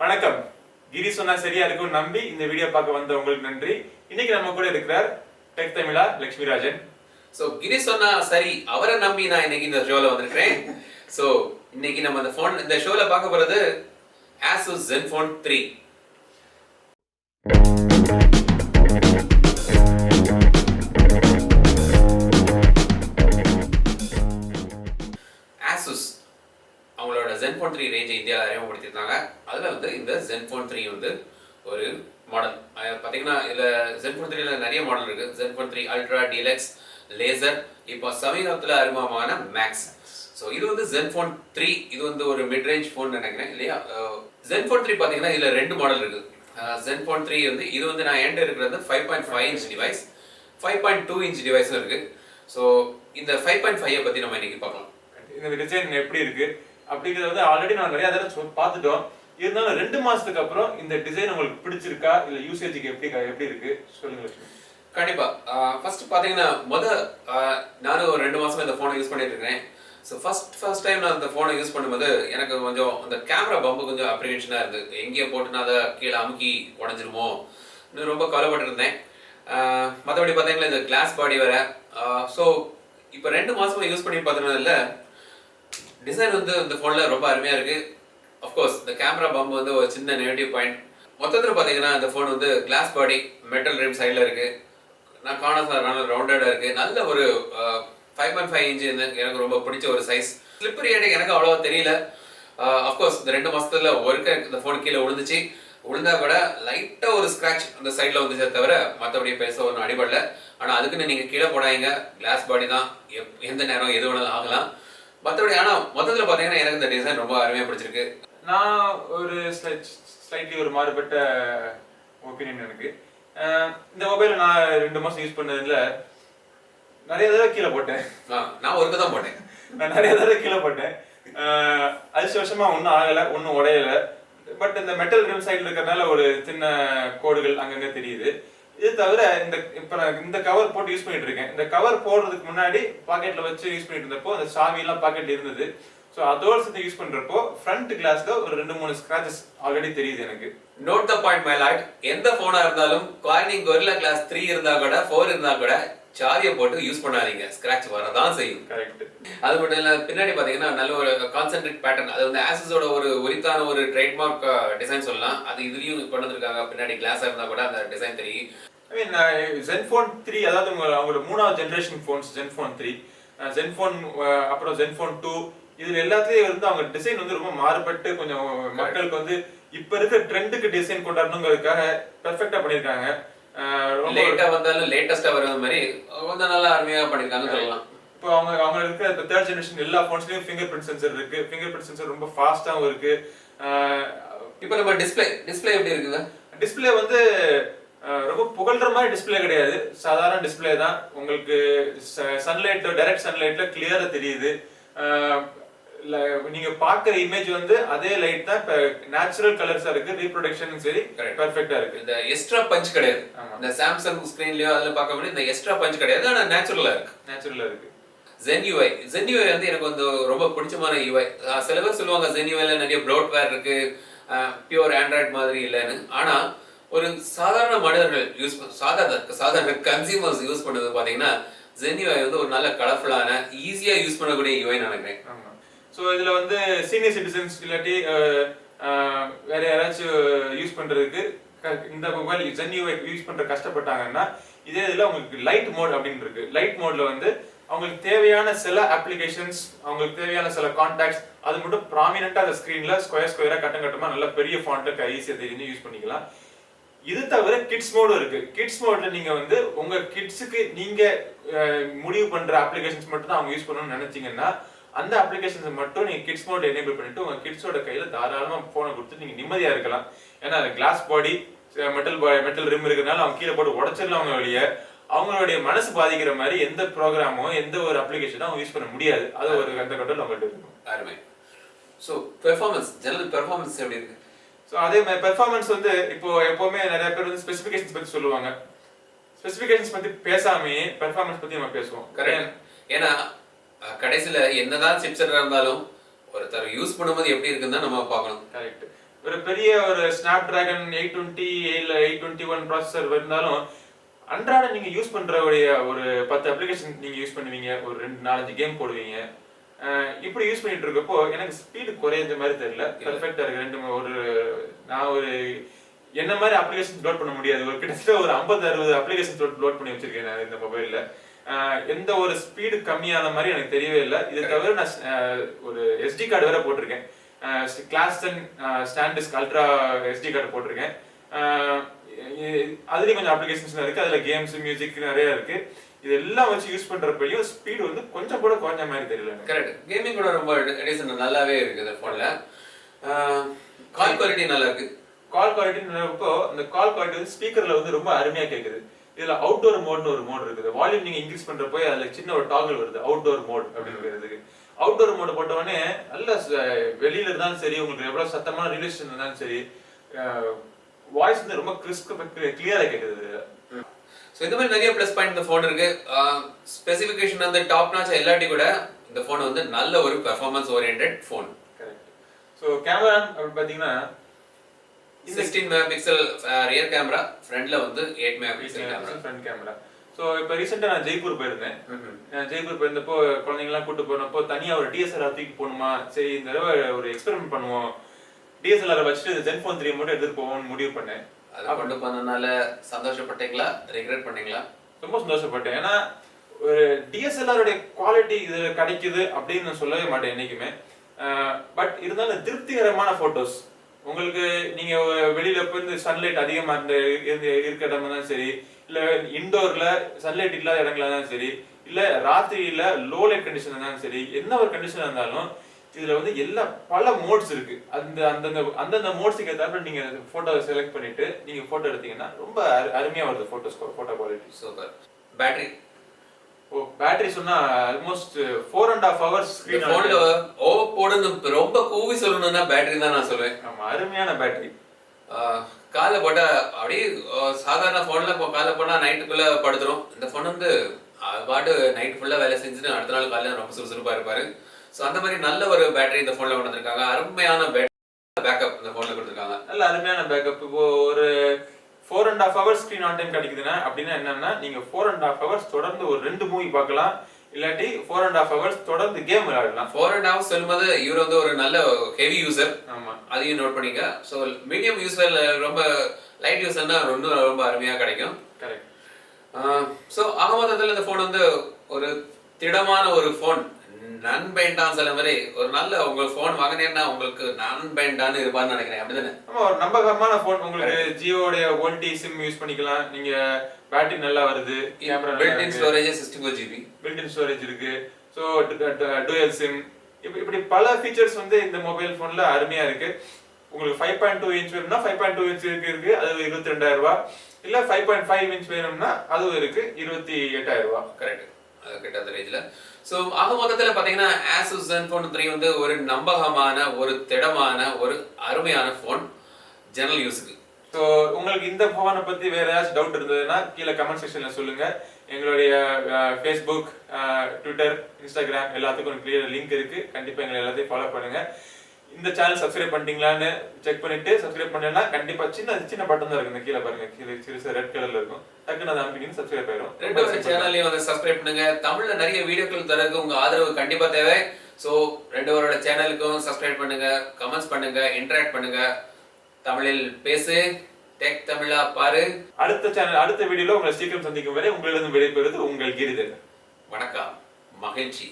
வணக்கம். கிரி சொன்னா சரியா இருக்கும் நம்பி இந்த வீடியோ பார்க்க வந்த உங்களுக்கு நன்றி. இன்னைக்கு நம்ம கூட இருக்கிறார் டெக் தமிழா லட்சுமிராஜன். சோ கிரி சொன்னா சரி அவரை நம்பி நான் இன்னைக்கு இந்த ஷோல வந்திருக்கேன். சோ இன்னைக்கு நம்ம இந்த ஷோல பார்க்க போறது Asus Zenfone 3. Asus அவங்களோட Zenfone 3 ரேஞ்சை இந்தியாவில் அறிமுகப்படுத்தியிருந்தாங்க. அதில் வந்து இந்த Zenfone 3 வந்து ஒரு மாடல். பார்த்தீங்கன்னா இதில் Zenfone 3ல நிறைய மாடல் இருக்கு. Zenfone 3 Ultra, Deluxe, லேசர், இப்போ சமீபத்தில் அறிமுகமான மேக்ஸ். ஸோ இது வந்து Zenfone 3. இது வந்து ஒரு மிட் ரேஞ்ச் ஃபோன் நினைக்கிறேன் இல்லையா? Zenfone 3 பார்த்தீங்கன்னா இதில் ரெண்டு மாடல் இருக்கு. Zenfone 3 வந்து இது வந்து நான் என்கிட்ட இருக்கிறது 5.5 இன்ச் டிவைஸ், 5.2 இன்ச் டிவைஸும் இருக்கு. ஸோ இந்த 5.5 பற்றி நம்ம இன்னைக்கு பார்க்கலாம். இந்த டிசைன் எப்படி இருக்கு அப்படிங்கிறது வந்து ஆல்ரெடி நான் நிறைய தடவை பார்த்துட்டோம். இருந்தாலும் 2 மாசத்துக்கு அப்புறம் இந்த டிசைன் உங்களுக்கு பிடிச்சிருக்கா இல்ல யூசேஜுக்கு எப்படி இருக்கு சொல்லுங்க. கண்டிப்பா. ஃபர்ஸ்ட் பாத்தீங்கன்னா நானும் ஒரு 2 மாசமா இந்த போனை யூஸ் பண்ணிட்டு இருக்கேன். ஸோ ஃபர்ஸ்ட் டைம் நான் இந்த போனை யூஸ் பண்ணும்போது எனக்கு கொஞ்சம் அந்த கேமரா பம்பு கொஞ்சம் அப்ரிகேஷனா இருந்து எங்கேயோ போட்டு நான் அதை கீழே அமுக்கி உடஞ்சிருமோ ரொம்ப கவலைப்பட்டு இருந்தேன். மற்றபடி பார்த்தீங்கன்னா இந்த கிளாஸ் பாடி வேற. ஸோ இப்போ 2 மாசமா யூஸ் பண்ணி பார்த்ததுனால டிசைன் வந்து இந்த ஃபோனில் ரொம்ப அருமையாக இருக்குது. அஃப்கோர்ஸ் இந்த கேமரா பம்ப் வந்து ஒரு சின்ன நெகட்டிவ் பாயிண்ட். மொத்தத்தில் பார்த்தீங்கன்னா இந்த ஃபோன் வந்து கிளாஸ் பாடி, மெட்டல் ரிம் சைடில் இருக்குது. நான் கார்னர்ஸ் ரவுண்டடாக இருக்குது. நல்ல ஒரு 5.5 இன்ச் எனக்கு ரொம்ப பிடிச்ச ஒரு சைஸ். ஸ்லிப்பரி ரேட்டிங் எனக்கு அவ்வளோவா தெரியல. அஃப்கோர்ஸ் இந்த 2 மாதத்தில் ஒருக்க இந்த ஃபோன் கீழே விழுந்தா கூட லைட்டாக ஒரு ஸ்க்ராட்ச் அந்த சைடில் வந்துச்சே தவிர மற்றபடி பெருசாக ஒன்றும் அடிபடல. ஆனால் அதுக்குன்னு நீங்கள் கீழே போடாதீங்க. கிளாஸ் பாடி தான், எந்த நேரம் எது வேணாலும் ஆகலாம். மற்றபடி ஆனால் மொத்தத்தில் பார்த்தீங்கன்னா எனக்கு இந்த டிசைன் ரொம்ப அருமையாக பிடிச்சிருக்கு. நான் ஒரு ஸ்லைட்லி ஒரு மாறுபட்ட ஒப்பீனியன் எனக்கு. இந்த மொபைலை நான் 2 மாசம் யூஸ் பண்ணதுல நிறைய தடவை கீழே போட்டேன். நான் ஒருக்க தான் போட்டேன். நான் நிறைய தடவை கீழே போட்டேன். அதிர்ஷ்டவசமா ஒன்றும் ஆகலை, ஒன்றும் உடையலை. பட் இந்த மெட்டல் ரிம் சைடில் இருக்கிறதுனால ஒரு சின்ன கோடுகள் அங்கங்கே தெரியுது. இது தவிர இப்போ நான் இந்த கவர் போட்டு யூஸ் பண்ணிட்டு இருக்கேன். இந்த கவர் போடுறதுக்கு முன்னாடி பாக்கெட்ல வச்சு யூஸ் பண்ணிட்டு இருந்தப்போ அந்த சாவியெல்லாம் பாக்கெட்ல இருந்தது. ஸோ அதோட சேர்த்து யூஸ் பண்றப்போ ஃப்ரண்ட் கிளாஸ்ல ஒரு 2-3 ஸ்கிராச்சஸ் ஆல்ரெடி தெரியுது எனக்கு. Note the point my lord. எந்த போனா இருந்தாலும் கார்னிங் கொரில்லா கிளாஸ் 3 இருந்தா கூட 4 இருந்தா கூட சாவியை போட்டு யூஸ் பண்ணாதீங்க. ஸ்கிராட்ச் வரதான் செய்யும். கரெக்ட். அது மட்டும் இல்ல, பின்னாடி பாத்தீங்கன்னா நல்ல ஒரு கான்சென்ட்ரேட் பேட்டர்ன். அது வந்து ஆசஸோட ஒரு உரித்தான ஒரு ட்ரேட்மார்க் டிசைன் சொல்லலாம். அது இதுலயும் கொண்டு வந்திருக்காங்க. பின்னாடி கிளாஸா இருந்தா கூட அந்த டிசைன் தெரியும். ஐ மீன் Zenfone 3 அதாவது அவங்களோட 3வது ஜெனரேஷன் ஃபோன்ஸ் Zenfone 3, Zenfone அப்புறம் Zenfone 2 இதுல எல்லாத்துலயும் வந்து அவங்க டிசைன் வந்து ரொம்ப மாறுபட்டு கொஞ்சம் மக்களுக்கு வந்து இப்ப இருக்கிற ட்ரெண்டுக்கு டிசைன் கொண்டாடணுங்கிறதுக்காக பெர்ஃபெக்ட்டா பண்ணிருக்காங்க. லேட்டா வந்தாலும் லேட்டஸ்டா வர மாதிரி கொஞ்சம் நல்லா அருமையா பண்ணிருக்காங்கன்னு சொல்லலாம். இப்போ அவங்க இருக்கிற இந்த 3rd ஜெனரேஷன் எல்லா ஃபோன்ஸ்லயும் ஃபிங்கர் பிரிண்ட் சென்சர் இருக்கு. ஃபிங்கர் பிரிண்ட் சென்சர் ரொம்ப ஃபாஸ்டாவும் இருக்கு. இப்போ நம்ம டிஸ்ப்ளே எப்படி இருக்குங்க? டிஸ்ப்ளே வந்து ரொம்ப புகழ்ற மாதிரி டிஸ்பிளே கிடையாது, சாதாரண டிஸ்பிளே தான். உங்களுக்கு சன்லைட், டைரக்ட் சன்லைட்ல கிளியரா தெரியுது. நீங்க பாக்குற இமேஜ் வந்து அதே லைட் தான், இப்ப நேச்சுரல் கலர்ஸா இருக்கு. ரீப்ரொடக்ஷனும் சரி பெர்ஃபெக்ட்டா இருக்கு. இந்த எக்ஸ்ட்ரா பஞ்ச் கிடையாது. இந்த சாம்சங் ஸ்கிரீன்லயோ அதுல பார்க்க முடியும் இந்த எக்ஸ்ட்ரா பஞ்ச் கிடையாது. ஆனா நேச்சுரலா இருக்கு. Zen UI வந்து எனக்கு வந்து ரொம்ப பிடிச்சமான UI. சில பேர் சொல்லுவாங்க Zen UIல நிறைய ப்ளோட்வேர் இருக்கு, பியூர் ஆண்ட்ராய்ட் மாதிரி இல்லைன்னு. ஆனா ஒரு சாதாரண மனிதர்கள் சாதாரண கன்சியூமர்ஸ் யூஸ் பண்ணது பாத்தீங்கன்னா Zen UI வந்து ஒரு நல்ல கலர்ஃபுல்லான ஈஸியா யூஸ் பண்ணக்கூடிய UI நினைக்கிறேன். ஸோ இதுல வந்து சீனியர் சிட்டிசன்ஸ் இல்லாட்டி வேற யாராச்சும் யூஸ் பண்றதுக்கு இந்த மொபைல் Zen UI யூஸ் பண்ற கஷ்டப்பட்டாங்கன்னா இதே இதுல உங்களுக்கு லைட் மோட் அப்படின்னு இருக்கு. லைட் மோட்ல வந்து அவங்களுக்கு தேவையான சில அப்ளிகேஷன்ஸ், அவங்களுக்கு தேவையான சில கான்டாக்ட்ஸ் அது மட்டும் ப்ராமினெண்டா அந்த ஸ்கிரீன்ல ஸ்கொயரா கட்டமா நல்ல பெரிய ஃபாண்ட்ல ஈஸியா தெரிஞ்சு யூஸ் பண்ணிக்கலாம். இது தவிர கிட்ஸ் மோடும் இருக்கு. கிட்ஸ் மோட்ல நீங்க வந்து உங்க கிட்ஸுக்கு நீங்க முடிவு பண்ற அப்ளிகேஷன்ஸ் மட்டும் தான் அவங்க யூஸ் பண்ணணும்னு நினைச்சீங்கன்னா அந்த அப்ளிகேஷன்ஸ் மட்டும் நீங்க கிட்ஸ் மோட் எனேபிள் பண்ணிட்டு உங்க கிட்ஸோட கையில தாராளமா போனை கொடுத்து நீங்க நிம்மதியா இருக்கலாம். ஏன்னா அது கிளாஸ் பாடி, மெட்டல் ரிம் இருக்கிறதுனால அவங்க கீழே போட்டு உடச்சிடலாம். அவங்க வழிய அவங்களுடைய மனசு பாதிக்கிற மாதிரி எந்த ப்ரோக்ராமோ எந்த ஒரு அப்ளிகேஷனோ அவங்க யூஸ் பண்ண முடியாது. அது ஒரு அந்த கண்ட்ரோல் அவங்கள்ட்ட இருக்கும். அருமை. ஸோ ஜெனரல் பெர்ஃபார்மன்ஸ் எப்படி இருக்கு? ஸோ அதே மாதிரி பெர்ஃபார்மன்ஸ் வந்து இப்போ எப்பவுமே நிறைய பேர் வந்து ஸ்பெசிஃபிகேஷன்ஸ் பத்தி சொல்லுவாங்க. ஸ்பெசிஃபிகேஷன்ஸ் பத்தி பேசாமே பெர்ஃபார்மன்ஸ் பத்தி நம்ம பேசுவோம். கரெக்ட். ஏன்னா கடைசியில என்னதான் சிப்செட் இருந்தாலும் ஒருத்தர் யூஸ் பண்ணும்போது எப்படி இருக்குன்னு தான் நம்ம பார்க்கணும். கரெக்ட். ஒரு பெரிய ஒரு ஸ்னாப் டிராகன் 820 இல்ல 821 ப்ராசஸர் இருந்தாலும் அன்றாட நீங்க யூஸ் பண்ற ஒரு 10 அப்ளிகேஷன் நீங்க யூஸ் பண்ணுவீங்க, ஒரு 2 4 5 கேம் போடுவீங்க. இப்படி யூஸ் பண்ணிட்டு இருக்கப்போ எனக்கு ஸ்பீடு குறைஞ்ச மாதிரி தெரியல. பெர்ஃபெக்ட்டா இருக்கு. நான் ஒரு என்ன மாதிரி அப்ளிகேஷன் லோட் பண்ண முடியாது. ஒரு கிட்டத்தட்ட ஒரு 50 60 அப்ளிகேஷன் லோட் பண்ணி வச்சிருக்கேன் நான் இந்த மொபைல்ல. எந்த ஒரு ஸ்பீடு கம்மியான மாதிரி எனக்கு தெரியவே இல்லை. இதை தவிர நான் ஒரு SD கார்டு வேற போட்டிருக்கேன். கிளாஸ் 10 ஸ்டாண்டிஸ்க் அல்ட்ரா SD கார்டு போட்டிருக்கேன். அதுலயும் கொஞ்சம் அப்ளிகேஷன்ஸ் இருக்கு. அதுல கேம்ஸ் மியூசிக் நிறைய இருக்கு. இதெல்லாம் வச்சு யூஸ் பண்றப்பையும் ஸ்பீடு வந்து கொஞ்சம் கூட குறைஞ்ச மாதிரி தெரியல. கரெக்ட். கேமிங் கூட ரொம்ப எடிஷன் நல்லாவே இருக்கு இந்த போன்ல. கால் குவாலிட்டி நல்லா இருக்கு. கால் குவாலிட்டி அந்த கால் குவாலிட்டி வந்து ஸ்பீக்கர்ல வந்து ரொம்ப அருமையா கேக்குது. இதுல அவுட்டோர் மோட்னு ஒரு மோட் இருக்குது. வால்யூம் நீங்க இன்க்ரீஸ் பண்றப்போ அதுல சின்ன ஒரு டாகல் வருது, அவுட்டோர் மோட் அப்படிங்கிறதுக்கு. அவுட்டோர் மோட் போட்ட உடனே நல்ல வெளியில இருந்தாலும் சரி, உங்களுக்கு எவ்வளவு சத்தமான ரிலேஷன் இருந்தாலும் சரி, வாய்ஸ் வந்து ரொம்ப கிளியரா கேக்குது. ஸோ இந்த மாதிரி நிறைய ப்ளஸ் பாயிண்ட் இந்த ஃபோன் இருக்கு. ஸ்பெசிஃபிகேஷன் வந்து டாப் நாச் எல்லாட்டி கூட இந்த ஃபோன் வந்து நல்ல ஒரு performance oriented phone. Correct. So camera அப்படின்னு பார்த்தீங்கன்னா 16 மெகாபிக்சல் ரியர் கேமரா, ஃப்ரண்ட்ல வந்து 8 megapixel camera, front camera. So இப்போ ரீசெண்டாக நான் ஜெய்ப்பூர் போயிருந்தேன். ஜெய்ப்பூர் போயிருந்தப்போ குழந்தைங்கலாம் கூட்டு போனப்போ தனியாக ஒரு DSLR தூக்கி போகணுமா, சரி இந்த தடவை ஒரு எக்ஸ்பெரிமெண்ட் பண்ணுவோம், DSLR வச்சுட்டு ZenFone 3 மட்டும் எடுத்துட்டு போவோம்னு முடிவு பண்ணேன். அதை கொண்டு போனதுனால சந்தோஷப்பட்டீங்களா, ரெக்ரெட் பண்ணீங்களா? ரொம்ப சந்தோஷப்பட்டேன். ஏன்னா ஒரு DSLR உடைய குவாலிட்டி இது கிடைக்குது அப்படின்னு நான் சொல்லவே மாட்டேன் என்னைக்குமே. பட் இருந்தாலும் திருப்திகரமான போட்டோஸ் உங்களுக்கு, நீங்க வெளியில போய் சன்லைட் அதிகமா இருக்க இடமா தான் சரி, இல்ல இன்டோர்ல சன்லைட் இல்லாத இடங்களா தான் சரி, இல்ல ராத்திரியில லோ லைட் கண்டிஷன் இருந்தாலும் சரி, என்ன ஒரு கண்டிஷன் இருந்தாலும் இதுல வந்து பல மோட்ஸ் இருக்கு. அந்தந்த மோட்ஸுக்கு ஏற்றாப்புல நீங்க போட்டோ செலக்ட் பண்ணிட்டு நீங்க போட்டோ எடுத்தீங்கன்னா ரொம்ப அருமையா வருது photo quality. Super. Battery battery சொன்னா ஆல்மோஸ்ட் 4.5 hours ஸ்கிரீன் போன்ல போடுன்னு ரொம்ப கூவி சொல்லணும்னா பேட்டரி தான் நான் சொல்லுவேன். ஆமா, அருமையான பேட்டரி. காலை போட்டா அப்படியே சாதாரண போன்ல காலை போனா நைட்டுக்குள்ள படுத்துரும். இந்த போன் வந்து பாட்டு நைட் ஃபுல்லா வேலை செஞ்சுட்டு அடுத்த நாள் காலையில ரொம்ப சுறுசுறுப்பா இருப்பாரு. ஸோ அந்த மாதிரி நல்ல ஒரு பேட்டரி இந்த போன்ல கொண்டு வந்திருக்காங்க. அருமையான பேக்கப் இந்த போன்ல கொடுத்துருக்காங்க. நல்ல அருமையான பேக்கப். இப்போ ஒரு 4.5 hours ஸ்கிரீன் ஆன் டைம் கிடைக்குதுன்னா அப்படின்னா என்னன்னா, நீங்க 4.5 hours தொடர்ந்து ஒரு 2 மூவி பார்க்கலாம், இல்லாட்டி 4.5 hours தொடர்ந்து கேம் விளையாடலாம். 4.5 hours சொல்லும்போது இவர் வந்து ஒரு நல்ல ஹெவி யூசர். ஆமா, அதையும் நோட் பண்ணிக்க. ஸோ மீடியம் யூசர், ரொம்ப லைட் யூசர்னா ரொம்ப அருமையா கிடைக்கும். கரெக்ட். ஸோ ஆக மொத்தத்தில் இந்த ஃபோன் வந்து ஒரு திடமான ஒரு ஃபோன். நான் பைண்டான் சொல்ல மாதிரி ஒரு நல்ல உங்க போன் வாங்கினீங்கன்னா உங்களுக்கு நான் பைண்டான்னு இருப்பான்னு நினைக்கிறேன். அப்படிதானே? ஆமா, ஒரு நம்பகமான போன். உங்களுக்கு ஜியோடைய 1T சிம் யூஸ் பண்ணிக்கலாம். நீங்க பேட்டரி நல்லா வருது, camera built in storage 64 GB built in storage இருக்கு. சோ டுயல் சிம், இப்படி பல ஃபீச்சர்ஸ் வந்து இந்த மொபைல் போன்ல அருமையா இருக்கு. உங்களுக்கு 5.2 இன்ச் வேணும்னா 5.2 இன்ச் இருக்கு, அது 22,000 ரூபாய். இல்ல 5.5 இன்ச் வேணும்னா அதுவும் இருக்கு, 28,000 ரூபாய். கரெக்ட். அது கிட்ட அந்த ரேஞ்சில. ஸோ ஆக மொத்தத்தில் பார்த்தீங்கன்னா ஆசூஸ் ZenFone 3 வந்து ஒரு நம்பகமான, ஒரு திடமான, ஒரு அருமையான ஃபோன் ஜெனரல் யூஸுக்கு. ஸோ உங்களுக்கு இந்த ஃபோனை பற்றி வேற ஏதாச்சும் டவுட் இருந்ததுன்னா கீழே கமெண்ட் செக்ஷனில் சொல்லுங்க. எங்களுடைய ஃபேஸ்புக், ட்விட்டர், இன்ஸ்டாகிராம் எல்லாத்துக்கும் கிளியர் லிங்க் இருக்கு. கண்டிப்பாக எங்களை எல்லாத்தையும் ஃபாலோ பண்ணுங்க. இந்த சேனல் சப்ஸ்கிரைப் பண்ணிட்டீங்களான்னு செக் பண்ணிட்டு சப்ஸ்கிரைப் பண்ணலன்னா கண்டிப்பா சின்ன பட்டன் தான் இருக்கு கீழே பாருங்க, சிறுசா ரெட் கலர்ல இருக்கும். டக்குன்னு அதை அமைக்கிட்டு சப்ஸ்கிரைப் ஆயிரும். ரெண்டு சேனலையும் வந்து சப்ஸ்கிரைப் பண்ணுங்க. தமிழ்ல நிறைய வீடியோக்கள் தரக்கு உங்க ஆதரவு கண்டிப்பா தேவை. ஸோ ரெண்டு சேனலுக்கும் சப்ஸ்கிரைப் பண்ணுங்க, கமெண்ட்ஸ் பண்ணுங்க, இன்டராக்ட் பண்ணுங்க. தமிழில் பேசு, டெக் தமிழா பாரு. அடுத்த வீடியோல உங்களை சீக்கிரம் சந்திக்கும் வரை உங்களிடம் விடைபெறுவது உங்கள் கிரிதர். வணக்கம், மகிழ்ச்சி.